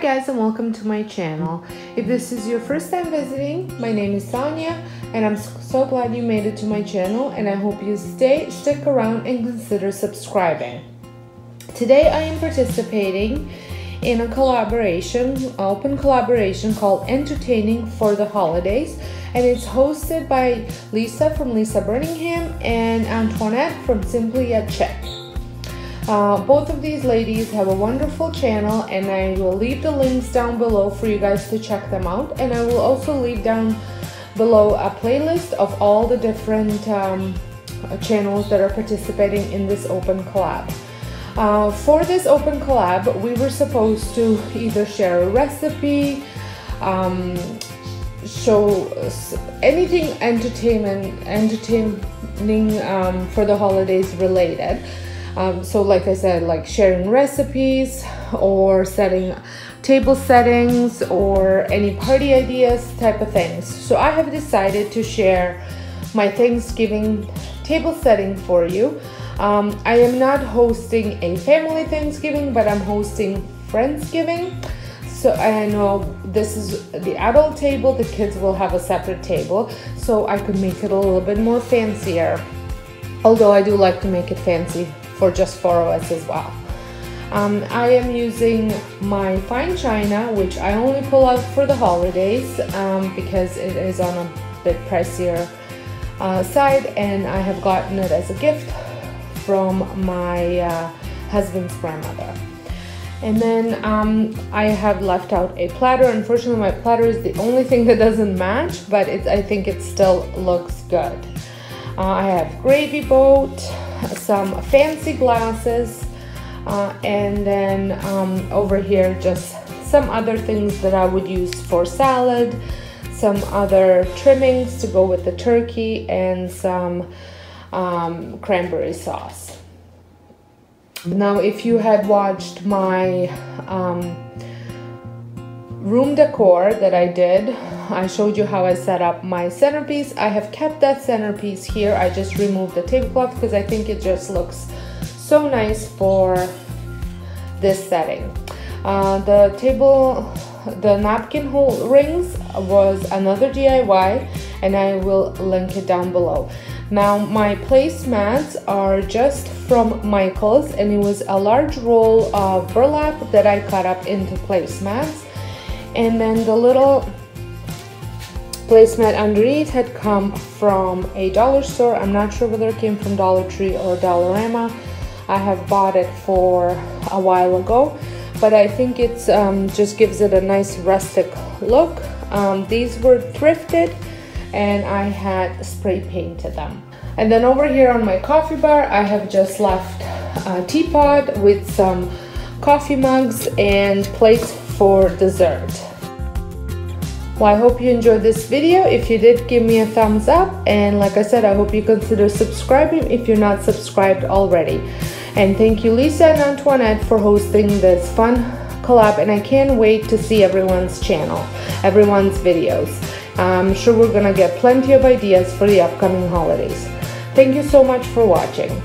guys, and welcome to my channel. If this is your first time visiting, my name is Sonia and I'm so glad you made it to my channel, and I hope you stick around and consider subscribing. Today I am participating in a open collaboration called Entertaining for the Holidays, and it's hosted by Lisa from Lisa Birmingham and Antoinette from Simply a Chick. Both of these ladies have a wonderful channel, and I will leave the links down below for you guys to check them out, and I will also leave down below a playlist of all the different channels that are participating in this open collab. For this open collab, we were supposed to either share a recipe, show anything entertaining for the holidays related. So like I said, like sharing recipes or setting table settings or any party ideas type of things. So I have decided to share my Thanksgiving table setting for you. I am not hosting a family Thanksgiving, but I'm hosting Friendsgiving. So I know this is the adult table, the kids will have a separate table, so I could make it a little bit more fancier. Although I do like to make it fancy for just 4 of us as well. I am using my fine china, which I only pull out for the holidays because it is on a bit pricier side, and I have gotten it as a gift from my husband's grandmother. And then I have left out a platter. Unfortunately, my platter is the only thing that doesn't match, but I think it still looks good. I have gravy boat, some fancy glasses, and then over here just some other things that I would use for salad, some other trimmings to go with the turkey, and some cranberry sauce. Now, if you had watched my room decor that I did, I showed you how I set up my centerpiece. I have kept that centerpiece here. I just removed the tablecloth because I think it just looks so nice for this setting. The napkin hole rings was another DIY, and I will link it down below. Now, my placemats are just from Michaels, and it was a large roll of burlap that I cut up into placemats. And then the little placemat underneath had come from a dollar store. I'm not sure whether it came from Dollar Tree or Dollarama. I have bought it for a while ago, but I think it's just gives it a nice rustic look. These were thrifted, and I had spray painted them. And then over here on my coffee bar, I have just left a teapot with some coffee mugs and plates for dessert. Well, I hope you enjoyed this video. If you did, give me a thumbs up, and like I said, I hope you consider subscribing if you're not subscribed already. And thank you, Lisa and Antoinette, for hosting this fun collab, and I can't wait to see everyone's channel, everyone's videos. I'm sure we're gonna get plenty of ideas for the upcoming holidays. Thank you so much for watching.